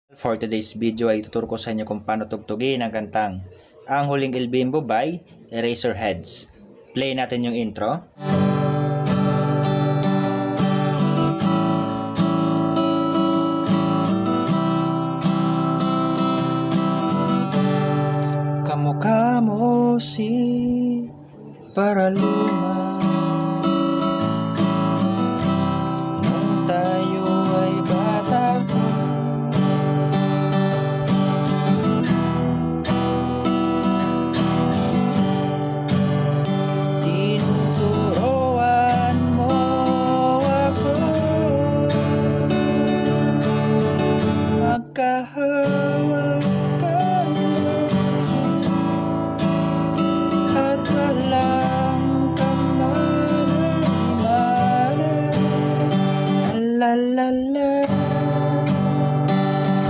For today's video ay tuturo ko sa inyo kung paano tugtugin ang kantang Ang Huling El Bimbo by Eraserheads. Play natin yung intro. Kamukha mo si Paraluma nung tayo ay bata pa. Tinuturuan mo ako magkahalaga.